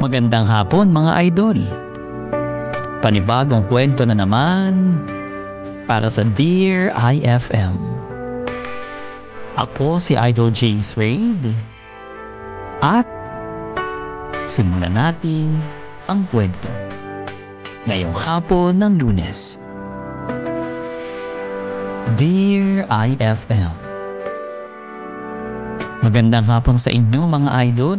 Magandang hapon mga idol. Panibagong kwento na naman para sa Dear IFM. Ako si Idol James Wade at simulan natin ang kwento ngayong hapon ng Lunes. Dear IFM, magandang hapon sa inyo mga idol.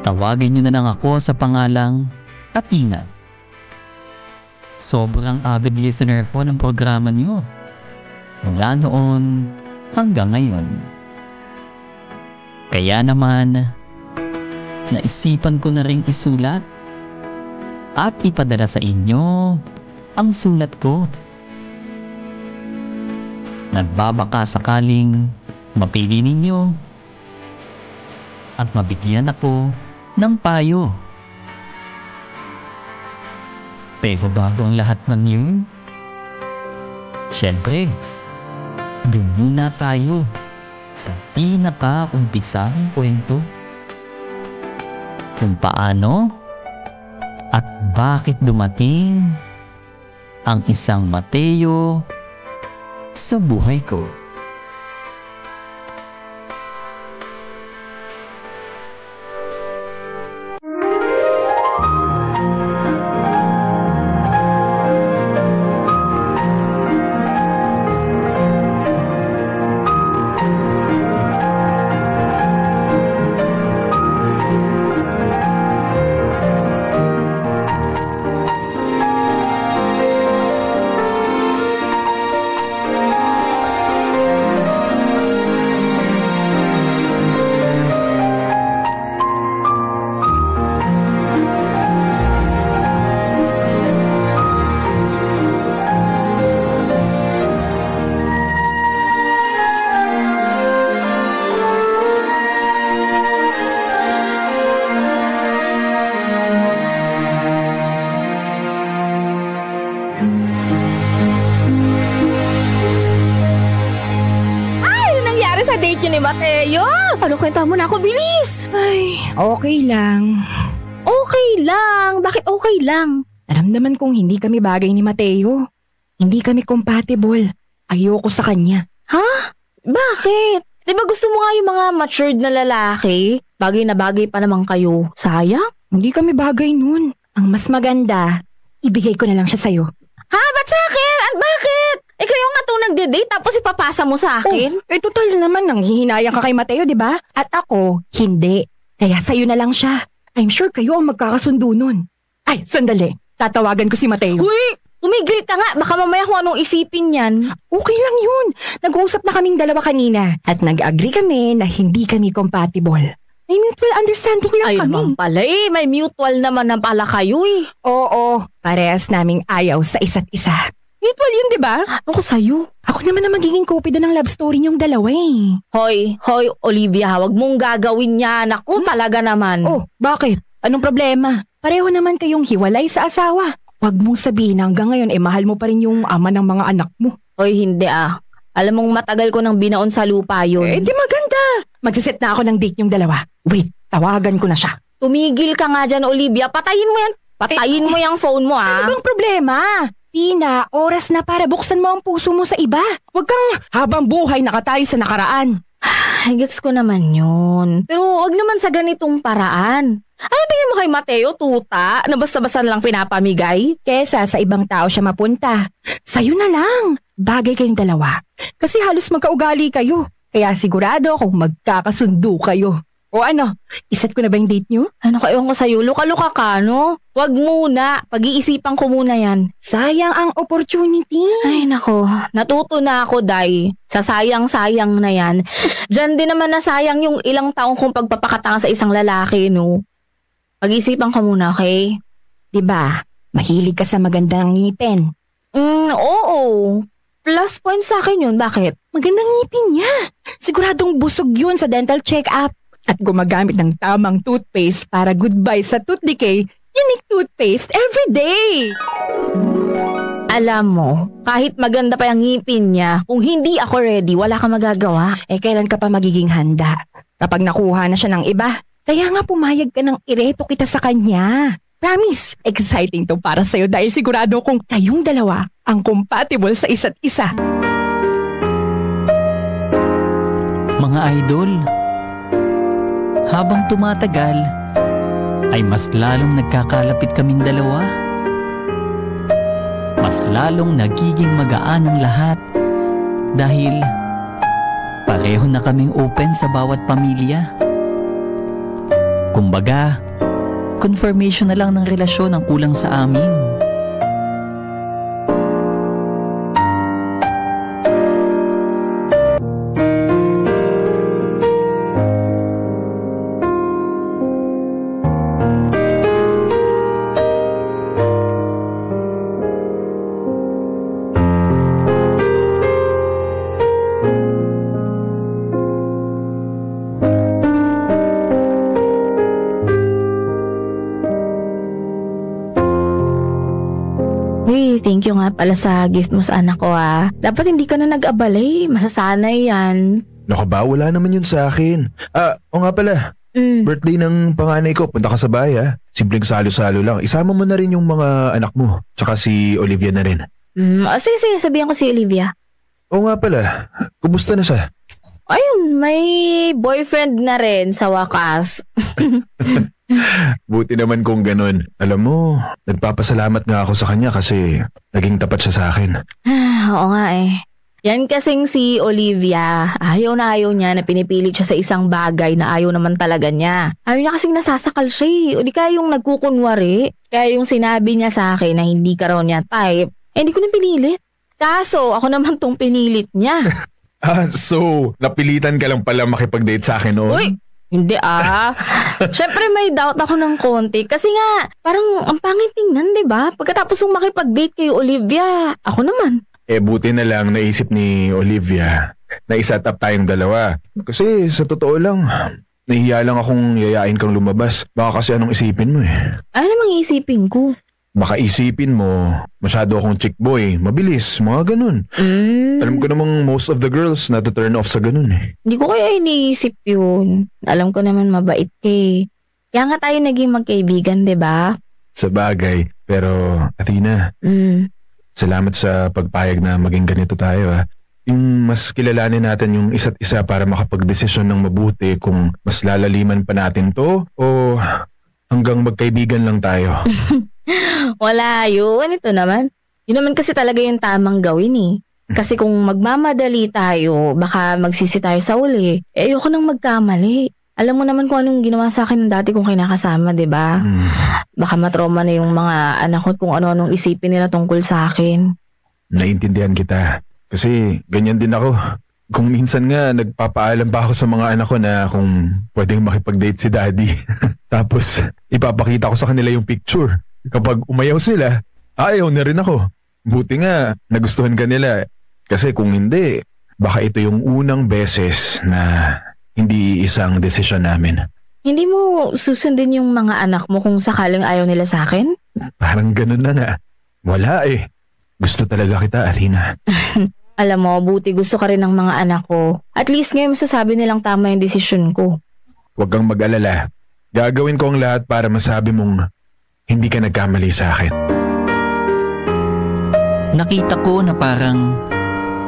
Tawagin niyo na lang ako sa pangalang Athena. Sobrang avid listener po ng programa niyo mula noon hanggang ngayon. Kaya naman, naisipan ko na ring isulat at ipadala sa inyo ang sulat ko. Nagbabaka sakaling mapili ninyo at mabigyan ako ng payo. Pero bago ang lahat ng yun, syempre, doon muna tayo sa pinaka-umpisang kwento. Kung paano at bakit dumating ang isang Mateo sa buhay ko. Ni Mateo! Ano kwenta mo na ako? Bilis! Ay, okay lang. Okay lang? Bakit okay lang? Naramdaman kong hindi kami bagay ni Mateo. Hindi kami compatible. Ayoko sa kanya. Ha? Bakit? Di ba gusto mo nga yung mga matured na lalaki? Bagay na bagay pa naman kayo. Sayang? Hindi kami bagay nun. Ang mas maganda, ibigay ko na lang siya sa'yo. Ha? Ba't sa akin? At bakit? Kayo nga to nagde-date tapos ipapasa mo sa akin? Total naman nanghihinayang ka kay Mateo, di ba? At ako, hindi. Kaya sa'yo na lang siya. I'm sure kayo ang magkakasundo nun. Ay, sandali. Tatawagan ko si Mateo. Uy! Umigil ka nga. Baka mamaya kung anong isipin yan. Okay lang yun. Nag-uusap na kaming dalawa kanina. At nag-agree kami na hindi kami compatible. May mutual understanding lang kami. Ay naman pala may mutual naman na pala kayo Oo, parehas naming ayaw sa isa't isa. Mutual yun, di ba? Ako sa'yo. Ako naman na magiging copy doon ng love story niyong dalawa Hoy, Olivia, huwag mong gagawin yan. Ako talaga naman. Oh, bakit? Anong problema? Pareho naman kayong hiwalay sa asawa. Huwag mong sabihin hanggang ngayon mahal mo pa rin yung ama ng mga anak mo. Hoy, hindi Alam mong matagal ko nang binaon sa lupa yun. Di maganda. Magsiset na ako ng date yung dalawa. Wait, tawagan ko na siya. Tumigil ka nga dyan, Olivia. Patayin mo yan. Patayin mo yung phone mo, Ano bang problema? Tina, oras na para buksan mo ang puso mo sa iba. Huwag kang habang buhay nakatali sa nakaraan. Ay, gets ko naman yun. Pero huwag naman sa ganitong paraan. Ano tingin mo kay Mateo, tuta? Na basta-basta lang pinapamigay? Kesa sa ibang tao siya mapunta. Sa'yo na lang. Bagay kayong dalawa. Kasi halos magkaugali kayo. Kaya sigurado kung magkakasundo kayo. O ano, iset ko na ba yung date nyo? Ano ka, ewan ko sa'yo, luka-luka ka, no? Huwag muna, pag-iisipan ko muna yan. Sayang ang opportunity. Ay nako, natuto na ako, Day. Sa sayang-sayang na yan. Diyan din naman nasayang yung ilang taong kong pagpapakatanga sa isang lalaki, no? Pag-iisipan ko muna, okay? Diba, mahilig ka sa magandang ngipin. Oo. Plus point sa akin yun, bakit? Magandang ngipin niya. Siguradong busog yun sa dental check-up. At gumagamit ng tamang toothpaste para goodbye sa tooth decay, unique toothpaste every day. Alam mo, kahit maganda pa yung ngipin niya, kung hindi ako ready, wala ka magagawa. Kailan ka pa magiging handa? Kapag nakuha na siya ng iba, Kaya nga pumayag ka ng ireto kita sa kanya. Promise, exciting to para sa'yo dahil sigurado kong kayong dalawa ang compatible sa isa't isa. Mga idol, habang tumatagal, ay mas lalong nagkakalapit kaming dalawa. Mas lalong nagiging magaan ang lahat dahil pareho na kaming open sa bawat pamilya. Kumbaga, confirmation na lang ng relasyon ang kulang sa amin. Thank you nga pala sa gift mo sa anak ko Dapat hindi ka na nag-abalay. Masasanay yan. Naku ba, wala naman yun sa akin. O nga pala, birthday ng panganay ko. Punta ka sa bahay Simpleng salo-salo lang. Isama mo na rin yung mga anak mo. Tsaka si Olivia na rin. Sige, sabihan ko si Olivia. O nga pala, kumusta na siya? Ayun, may boyfriend na rin sa wakas. Buti naman kung ganun. Alam mo, nagpapasalamat nga ako sa kanya kasi naging tapat siya sa akin. Oo nga Yan kasing si Olivia. Ayaw na ayaw niya na pinipilit siya sa isang bagay na ayaw naman talaga niya. Ayaw niya kasing nasasakal siya O di kaya yung nagkukunwari. Kaya yung sinabi niya sa akin na hindi ka raw niya type, hindi ko na pinilit. Kaso ako naman tong pinilit niya. So, napilitan ka lang pala makipag-date sa akin noon? Uy! Hindi Siyempre may doubt ako ng konti kasi nga parang ang pangit tingnan, 'di ba? Pagkatapos ng makipag-date kay Olivia, ako naman. Buti na lang naisip ni Olivia na i-set up tayong dalawa. Kasi sa totoo lang, nahihiya lang akong yayain kang lumabas. Baka kasi anong isipin mo Ano namang isipin ko? Baka isipin mo, masyado akong chick boy, mabilis, mga ganun. Alam ko namang most of the girls na to turn off sa ganun Hindi ko kaya iniisip yun. Alam ko naman mabait Kaya nga tayo naging magkaibigan, 'di ba? Sa bagay, pero Athena, salamat sa pagpayag na maging ganito tayo Yung mas kilalanin natin yung isa't isa para makapag-desisyon ng mabuti kung mas lalaliman pa natin to o hanggang magkaibigan lang tayo. Wala yun. Ito naman. Yun naman kasi talaga yung tamang gawin Kasi kung magmamadali tayo, baka magsisi tayo sa uli. Ayoko nang magkamali. Alam mo naman kung anong ginawa sa akin ng dati kong kinakasama, di ba? Baka matrauma na yung mga anak ko kung ano-anong isipin nila tungkol sa akin. Naintindihan kita. Kasi ganyan din ako. Kung minsan nga, nagpapaalam pa ako sa mga anak ko na kung pwedeng makipag-date si daddy. Tapos, ipapakita ko sa kanila yung picture. Kapag umayaw sila, ayaw na rin ako. Buti nga, nagustuhan ka nila. Kasi kung hindi, baka ito yung unang beses na hindi isang desisyon namin. Hindi mo susundin yung mga anak mo kung sakaling ayaw nila sa akin? Parang ganun na nga. Wala Gusto talaga kita, Athena. Alam mo, buti gusto ka rin ng mga anak ko. At least ngayon masasabi nilang tama yung desisyon ko. Huwag kang mag-alala. Gagawin ko ang lahat para masabi mong hindi ka nagkamali sa akin. Nakita ko na parang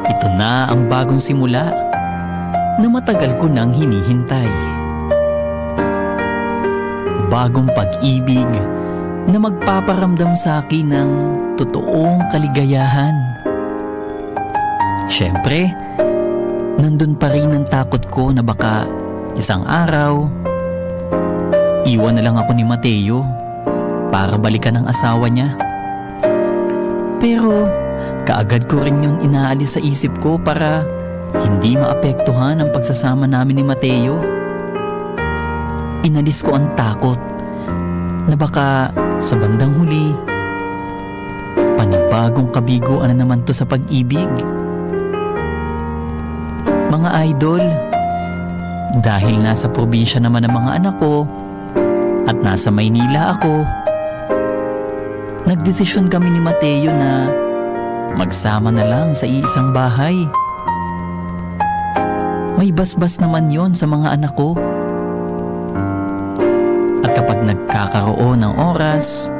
ito na ang bagong simula na matagal ko nang hinihintay. Bagong pag-ibig na magpaparamdam sa akin ng totoong kaligayahan. Siyempre, nandun pa rin ang takot ko na baka isang araw, iwan na lang ako ni Mateo para balikan ang asawa niya. Pero kaagad ko rin yung inaalis sa isip ko para hindi maapektuhan ang pagsasama namin ni Mateo. Inalis ko ang takot na baka sa bandang huli, panibagong kabiguan na naman to sa pag-ibig. Mga idol, dahil nasa probinsya naman ang mga anak ko at nasa Maynila ako, nagdesisyon kami ni Mateo na magsama na lang sa iisang bahay. May basbas naman yon sa mga anak ko. kapag nagkakaroon ng oras,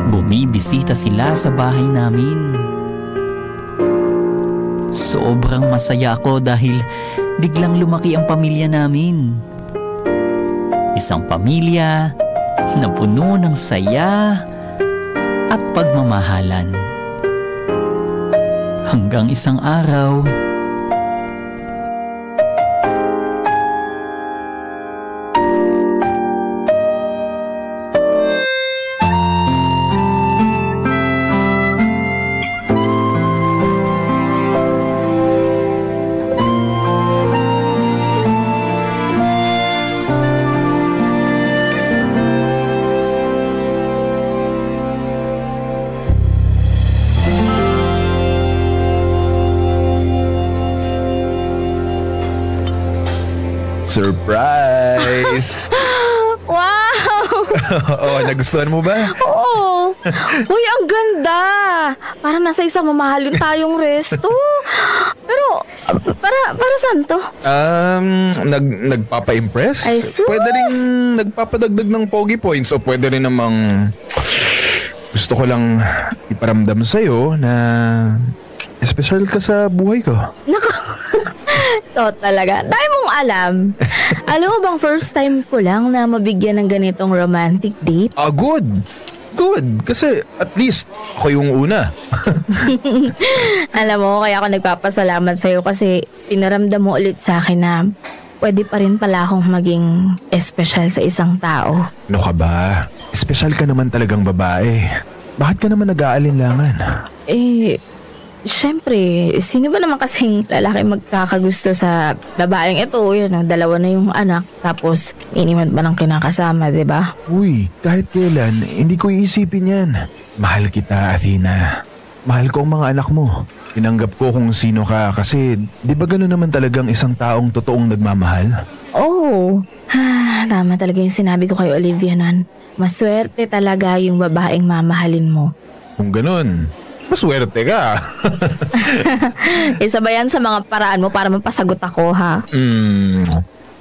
bumibisita sila sa bahay namin. Sobrang masaya ako dahil biglang lumaki ang pamilya namin. Isang pamilya na puno ng saya at pagmamahalan. Hanggang isang araw, surprise! Wow! Oo, nagustuhan mo ba? Oo! Uy, ang ganda! Para nasa isang mamahalin tayong resto. Pero, para saan to? Nagpapa-impress? Ay, sus! Pwede rin nagpapadagdag ng pogi points o pwede rin namang gusto ko lang iparamdam sa'yo na espesyal ka sa buhay ko. Nako! Ito talaga. Dahil mong alam. Alam mo bang first time ko lang na mabigyan ng ganitong romantic date? Good. Good. Kasi at least ako yung una. Alam mo, kaya ako nagpapasalamat sa'yo kasi pinaramdam mo ulit sa akin na pwede pa rin pala akong maging espesyal sa isang tao. Ano ka ba? Espesyal ka naman talagang babae. Bakit ka naman nag-aalinlangan? Siyempre, sino ba naman kasing lalaki magkakagusto sa babaeng ito? Yun, dalawa na yung anak, tapos iniwan pa ng kinakasama, diba? Uy, kahit kailan, hindi ko iisipin yan. Mahal kita, Athena. Mahal ko ang mga anak mo. Tinanggap ko kung sino ka kasi di ba gano'n naman talagang isang taong totoong nagmamahal? Oh, tama talaga yung sinabi ko kay Olivia nun. Maswerte talaga yung babaeng mamahalin mo. Kung gano'n, maswerte ka. Isa ba yan sa mga paraan mo para mapasagot ako, ha?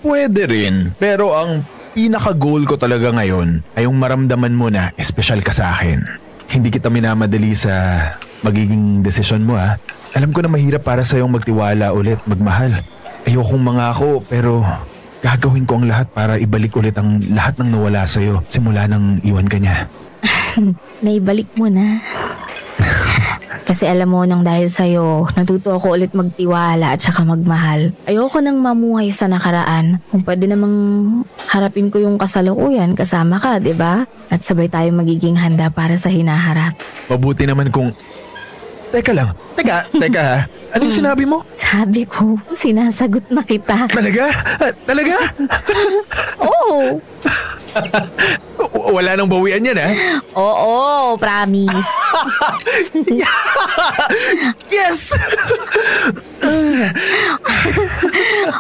Pwede rin. Pero ang pinaka-goal ko talaga ngayon ay yung maramdaman mo na espesyal ka sa akin. Hindi kita minamadali sa magiging desisyon mo, ha? Alam ko na mahirap para sa'yong magtiwala ulit, magmahal. Ayokong mangako pero gagawin ko ang lahat para ibalik ulit ang lahat ng nawala sa'yo simula nang iwan ka niya. Naibalik mo na. Kasi alam mo, nang dahil sa'yo, natuto ako ulit magtiwala at saka magmahal. Ayoko nang mamuhay sa nakaraan. Kung pwede namang harapin ko yung kasalukuyan, kasama ka, diba? At sabay tayo magiging handa para sa hinaharap. Mabuti naman kung... Teka ha. Anong sinabi mo? Sabi ko, sinasagot na kita. Talaga? Talaga? Oo. Wala nang bawian yan, ha? Oo, promise. Yes!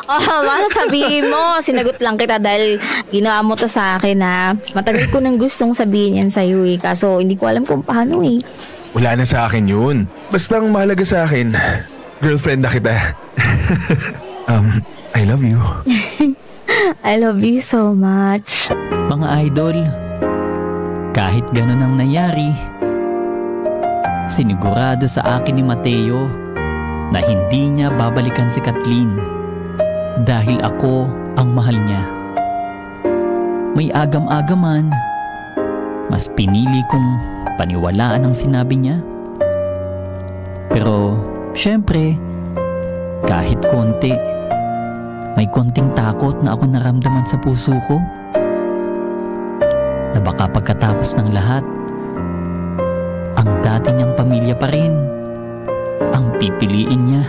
Baka sabihin mo, sinagot lang kita dahil ginawa mo to sa akin, ha. Matagal ko nang gustong sabihin yan sa'yo, eh. Kaso hindi ko alam kung paano, eh. Wala na sa akin yun. Basta ang mahalaga sa akin, girlfriend na kita. I love you. I love you so much. Mga idol, kahit ganun ang nangyari, sinigurado sa akin ni Mateo na hindi niya babalikan si Kathleen dahil ako ang mahal niya. May agam-agaman, mas pinili kong paniwalaan ang sinabi niya. Pero syempre, kahit konti, may konting takot na ako naramdaman sa puso ko. Na baka pagkatapos ng lahat, ang dati niyang pamilya pa rin ang pipiliin niya.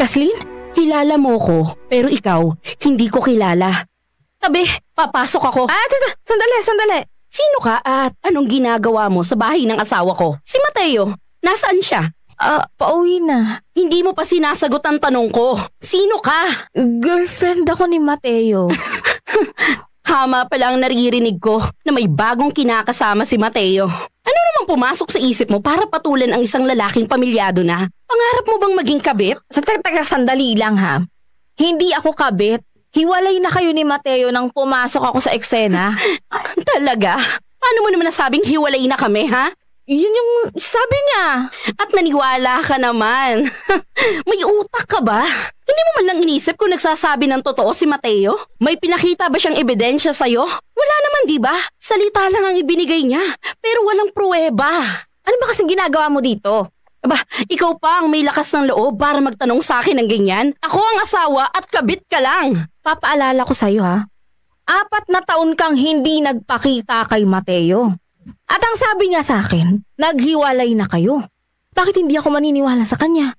Kathleen, kilala mo ko, pero ikaw, hindi ko kilala. Tabi, papasok ako. Sandali. Sino ka at anong ginagawa mo sa bahay ng asawa ko? Si Mateo, nasaan siya? Pauwi na. Hindi mo pa sinasagot ang tanong ko. Sino ka? Girlfriend ako ni Mateo. Hama pala ang naririnig ko na may bagong kinakasama si Mateo. Ano namang pumasok sa isip mo para patulan ang isang lalaking pamilyado na? Pangarap mo bang maging kabit? Sandali lang, ha. Hindi ako kabit. Hiwalay na kayo ni Mateo nang pumasok ako sa eksena. Talaga? Paano mo naman nasabing hiwalay na kami, ha? Yun yung sabi niya. At naniwala ka naman. May utak ka ba? Hindi mo man lang inisip kung nagsasabi ng totoo si Mateo? May pinakita ba siyang ebidensya sa'yo? Wala naman, di ba? Salita lang ang ibinigay niya, pero walang pruweba. Ano ba kasing ginagawa mo dito? Aba, ikaw pa ang may lakas ng loob para magtanong sa akin ng ganyan? Ako ang asawa at kabit ka lang. Papaalala ko sa'yo ha. 4 na taon kang hindi nagpakita kay Mateo. At ang sabi niya sa akin, naghiwalay na kayo. Bakit hindi ako maniniwala sa kanya?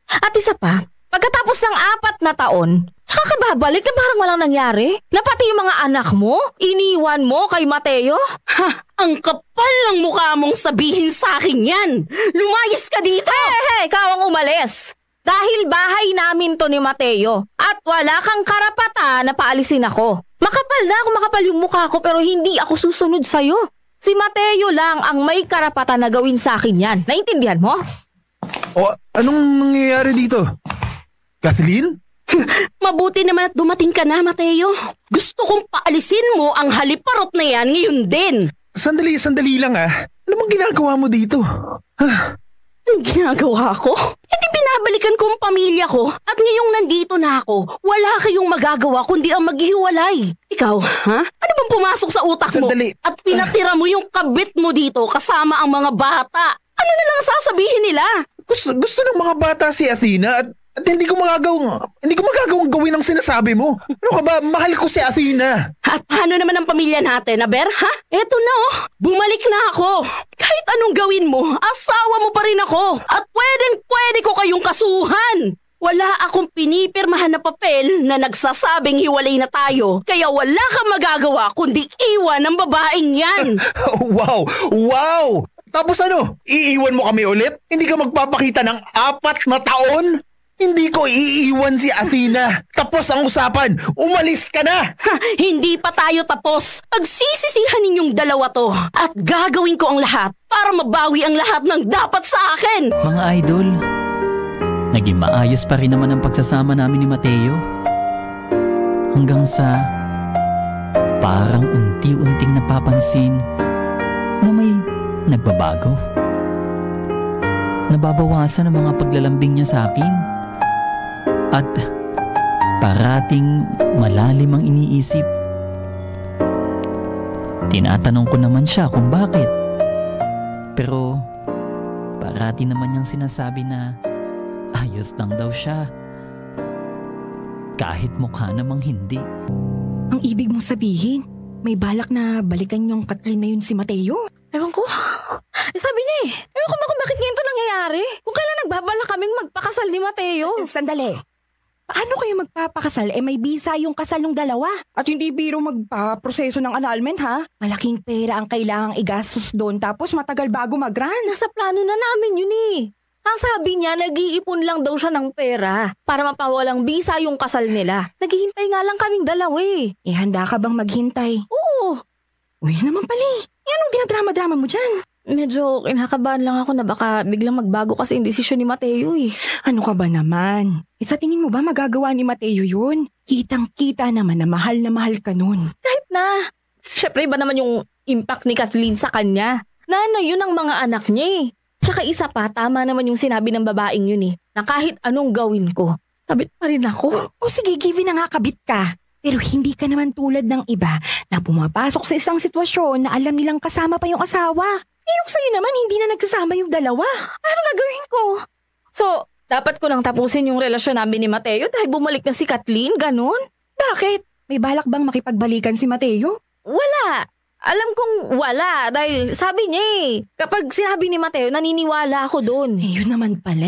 At isa pa, pagkatapos ng 4 na taon, saka ka babalik na parang walang nangyari? Na pati yung mga anak mo, iniwan mo kay Mateo? Ha, ang kapal ng mukha mong sabihin sa akin yan. Lumayas ka dito! Hey, ikaw ang umalis. Dahil bahay namin to ni Mateo at wala kang karapatan na paalisin ako. Makapal yung mukha ko pero hindi ako susunod sa'yo. Si Mateo lang ang may karapatan na gawin sa akin yan. Naintindihan mo? O, anong nangyayari dito? Kathleen? Mabuti naman at dumating ka na, Mateo. Gusto kong paalisin mo ang haliparot na yan ngayon din. Sandali lang ah. Ano bang ginagawa mo dito? Ang ginagawa ko? Hindi binabalikan ko ang pamilya ko at ngayong nandito na ako, wala kayong magagawa kundi ang maghihiwalay. Ikaw, ha? Ano bang pumasok sa utak mo? Sandali. At pinatira mo yung kabit mo dito kasama ang mga bata. Ano na lang ang sasabihin nila? Gusto ng mga bata si Athena at hindi ko magagawang gawin ang sinasabi mo. Ano ka ba? Mahal ko si Athena. At paano naman ang pamilya natin, Aber? Ha? Eto na oh. Bumalik na ako. Kahit anong gawin mo, asawa mo pa rin ako. At pwede ko kayong kasuhan. Wala akong pinipirmahan na papel na nagsasabing hiwalay na tayo. Kaya wala kang magagawa kundi iwan ang babaeng yan. Wow! Tapos ano? Iiwan mo kami ulit? Hindi ka magpapakita ng 4 na taon? Hindi ko iiwan si Athena. Tapos ang usapan. Umalis ka na! Ha, hindi pa tayo tapos. Pagsisisihan ninyong dalawa to. At gagawin ko ang lahat para mabawi ang lahat ng dapat sa akin. Mga idol, naging maayos pa rin naman ang pagsasama namin ni Mateo. Hanggang sa parang unti-unting napapansin na may nagbabago. Nababawasan ang mga paglalambing niya sa akin. At parating malalim ang iniisip. Tinatanong ko naman siya kung bakit. Pero parati naman niyang sinasabi na ayos lang daw siya. Kahit mukha namang hindi. Ang ibig mong sabihin, may balak na balikan yung Kathleen na yun si Mateo? Ewan ko. Sabi niya ewan ko ba kung bakit ngayon ito nangyayari? Kung kailan nagbabala kaming magpakasal ni Mateo. Sandali. Paano kayo magpapakasal? May bisa yung kasal ng dalawa. At hindi biro magpaproseso ng annulment, ha? Malaking pera ang kailangang igastos doon tapos matagal bago mag-run. Nasa plano na namin yun Ang sabi niya, nag-iipon lang daw siya ng pera para mapawalang bisa yung kasal nila. Naghihintay nga lang kaming dalawa Handa ka bang maghintay? Oo. Uy, naman pala Anong dinadrama-drama mo dyan? Medyo kinakabahan lang ako na baka biglang magbago kasi yung desisyon ni Mateo Ano ka ba naman? Sa tingin mo ba magagawa ni Mateo yun? Kitang-kita naman na mahal ka nun. Kahit na. Syempre iba naman yung impact ni Kathleen sa kanya. Na yun ang mga anak niya Tsaka isa pa, tama naman yung sinabi ng babaeng yun na kahit anong gawin ko, kabit pa rin ako. O sige, give na nga kabit ka. Pero hindi ka naman tulad ng iba na pumapasok sa isang sitwasyon na alam nilang kasama pa yung asawa. Yung sa'yo naman, hindi na nagsasama yung dalawa. Ano gagawin ko? So, dapat ko nang tapusin yung relasyon namin ni Mateo dahil bumalik na si Kathleen, ganun? Bakit? May balak bang makipagbalikan si Mateo? Wala. Alam kong wala dahil sabi niya kapag sinabi ni Mateo, naniniwala ako doon. Yun naman pala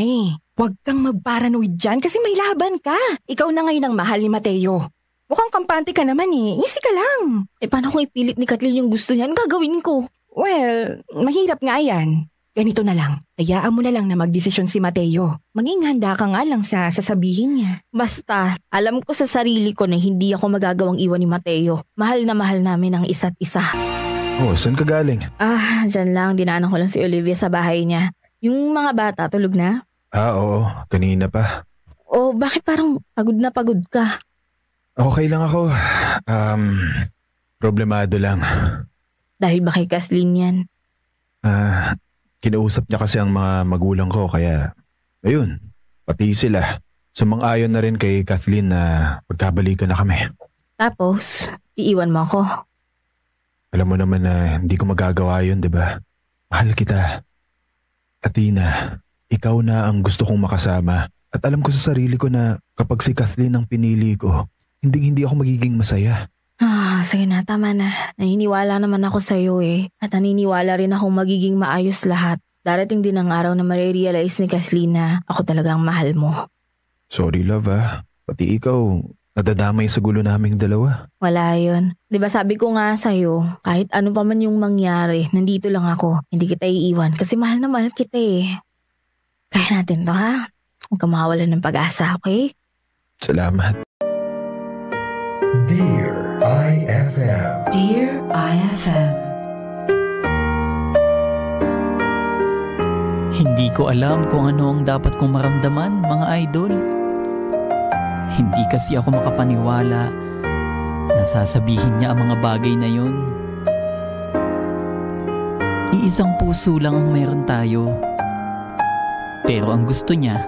Huwag kang magparanoid dyan kasi may laban ka. Ikaw na ngayon ang mahal ni Mateo. Mukhang kampante ka naman Easy ka lang. Paano kung ipilit ni Kathleen yung gusto niya? Anong gagawin ko? Well, mahirap nga yan. Ganito na lang. Hayaan mo na lang na magdesisyon si Mateo. Maging handa ka nga lang sa sasabihin niya. Basta, alam ko sa sarili ko na hindi ako magagawang iwan ni Mateo. Mahal na mahal namin ang isa't isa. Oh, saan ka galing? Dyan lang. Dinaanan ko lang si Olivia sa bahay niya. Yung mga bata, tulog na? Oo. Kanina pa. Pero bakit parang pagod na pagod ka? Okay lang ako. Problemado lang. Dahil ba kay Kathleen yan? Kinausap niya kasi ang mga magulang ko kaya, ayun, pati sila. Sumang-ayon na rin kay Kathleen na pagkabalikan na kami. Tapos, iiwan mo ako. Alam mo naman na hindi ko magagawa yun, di ba? Mahal kita. Athena, ikaw na ang gusto kong makasama. At alam ko sa sarili ko na kapag si Kathleen ang pinili ko, hindi ako magiging masaya. Sige na, tama na. Naniniwala naman ako sa'yo eh. At naniniwala rin akong magiging maayos lahat. Darating din ang araw na marirealize ni Kathleen na ako talagang mahal mo. Sorry love Pati ikaw, nadadamay sa gulo naming dalawa. Wala yun. Diba sabi ko nga sa'yo, kahit ano pa man yung mangyari, nandito lang ako. Hindi kita iiwan kasi mahal na mahal kita eh. Kaya natin to ha. Huwag ka mawalan ng pag-asa, okay? Salamat. Dear IFM. Dear IFM. Hindi ko alam kung ano ang dapat kong maramdaman, mga idol. Hindi kasi ako makapaniwala na sasabihin niya ang mga bagay na yon. Iisang puso lang ang meron tayo. Pero ang gusto niya,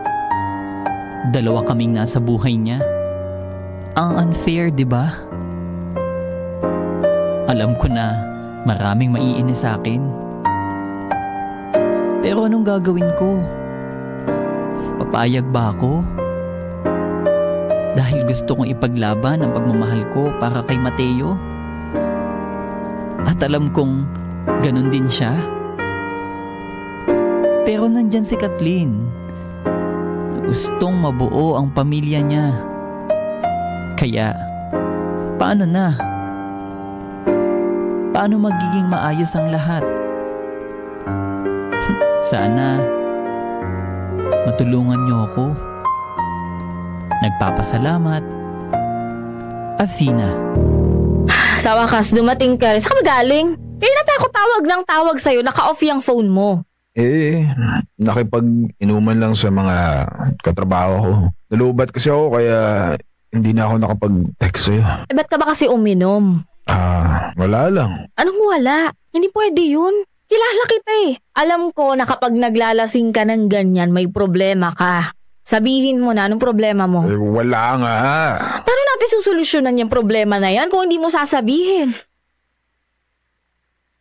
dalawa kaming nasa buhay niya. Ang unfair, di ba? Alam ko na maraming maiinis sa akin. Pero anong gagawin ko? Papayag ba ako? Dahil gusto kong ipaglaban ang pagmamahal ko para kay Mateo? At alam kong ganun din siya. Pero nandyan si Kathleen. Gustong mabuo ang pamilya niya. Kaya, paano na? Paano magiging maayos ang lahat? Sana, matulungan niyo ako. Nagpapasalamat, Athena. Sa wakas, dumating ka. Saan ka magaling? Kaya na pa ako tawag ng tawag sa'yo, naka-off yung phone mo. Nakipag-inuman lang sa mga katrabaho ko. Nalubat kasi ako kaya hindi na ako nakapag-text sa'yo. Ba't ka ba kasi uminom? Wala lang. Anong wala? Hindi pwede yun. Kilala kita eh. Alam ko na kapag naglalasing ka ng ganyan, may problema ka. Sabihin mo na, anong problema mo? Wala nga. Paano natin susolusyonan yung problema na yan kung hindi mo sasabihin?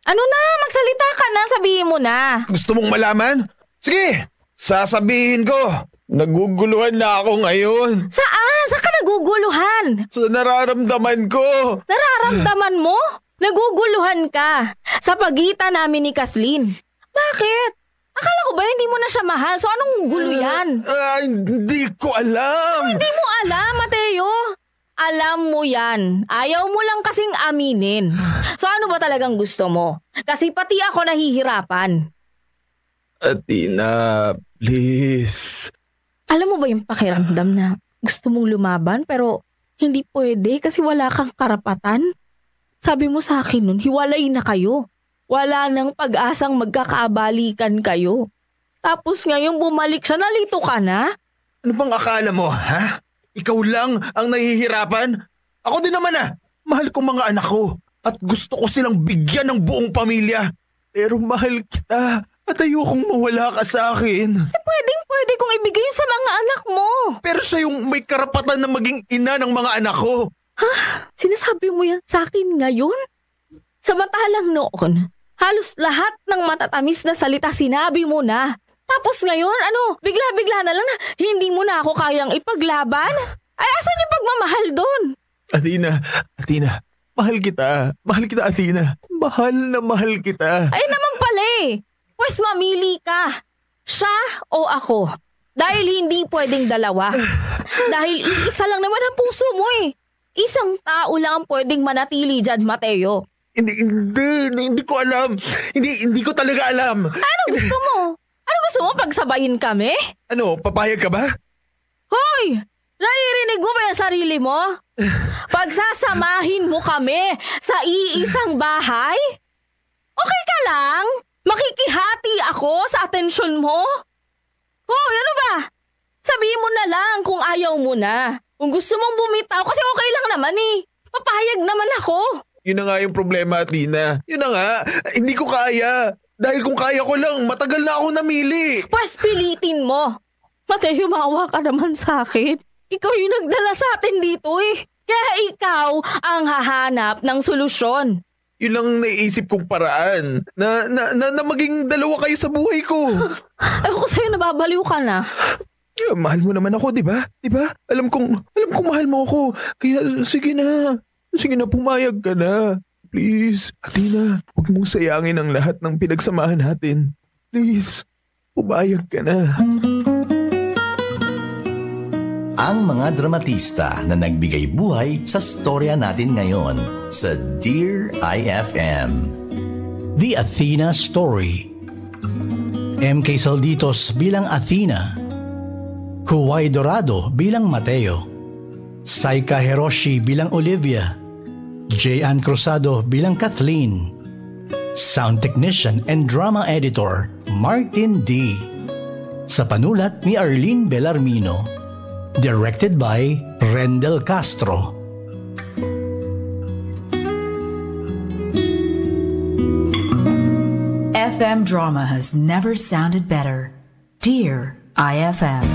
Ano na? Magsalita ka na, sabihin mo na. Gusto mong malaman? Sige, sasabihin ko. Naguguluhan na ako ngayon. Saan? Saan ka naguguluhan? Sa nararamdaman ko. Nararamdaman mo? Naguguluhan ka sa pagitan namin ni Kathleen. Bakit? Akala ko ba hindi mo na siya mahal? So anong gulo yan? Hindi ko alam. Hindi mo alam, Mateo. Alam mo yan. Ayaw mo lang kasing aminin. So ano ba talagang gusto mo? Kasi pati ako nahihirapan. Athena, please. Alam mo ba yung pakiramdam na gusto mong lumaban pero hindi pwede kasi wala kang karapatan? Sabi mo sa akin nun, hiwalay na kayo. Wala nang pag-asang magkakaabalikan kayo. Tapos ngayon bumalik siya, nalito ka na? Ano bang akala mo, ha? Ikaw lang ang nahihirapan? Ako din naman Mahal ko mga anak ko. At gusto ko silang bigyan ng buong pamilya. Pero mahal kita. At ayokong mawala ka sa akin. Pwede kong ibigay sa mga anak mo. Pero siya yung may karapatan na maging ina ng mga anak ko. Ha? Sinasabi mo yan sa akin ngayon? Samantalang noon, halos lahat ng matatamis na salita sinabi mo na. Tapos ngayon, bigla-bigla na lang na hindi mo na ako kayang ipaglaban? Ay, asan yung pagmamahal doon? Athena, mahal kita. Mahal kita, Athena. Mahal na mahal kita. Ay naman pala eh. Pues mamili ka. Siya o ako. Dahil hindi pwedeng dalawa. Dahil isa lang naman ang puso mo eh. Isang tao lang ang pwedeng manatili dyan, Mateo. Hindi ko alam. Hindi ko talaga alam. Ano gusto mo? Ano gusto mo? Pagsabayin kami? Papayag ka ba? Hoy! Naririnig mo ba yung sarili mo? Pagsasamahin mo kami sa iisang bahay? Okay ka lang? Makikihati ako sa atensyon mo? Hoy, ano ba? Sabihin mo na lang kung ayaw mo na. Kung gusto mong bumitaw, kasi okay lang naman eh. Papayag naman ako. Yun na nga yung problema, Athena. Yun na nga, hindi ko kaya. Dahil kung kaya ko lang, matagal na ako namili. Pwes pilitin mo. Mateo, maawa ka naman sa akin. Ikaw yung nagdala sa atin dito eh. Kaya ikaw ang hahanap ng solusyon. Yun lang naisip kong paraan na maging dalawa kayo sa buhay ko. Ako sa'yo nababaliw ka na. Mahal mo naman ako, di ba? Di ba? Alam kong mahal mo ako. Kaya sige na. Sige na, pumayag ka na. Please, Athena, huwag mong sayangin ang lahat ng pinagsamahan natin. Please, pumayag ka na. Ang mga dramatista na nagbigay buhay sa storya natin ngayon sa Dear IFM. The Athena Story. MK Salditos bilang Athena. Huway Dorado bilang Mateo. Saika Hiroshi bilang Olivia. J.Ann Cruzado bilang Kathleen. Sound Technician and Drama Editor Martin D. Sa panulat ni Arlene Bellarmino. Directed by Rendel Castro. FM drama has never sounded better. Dear IFM.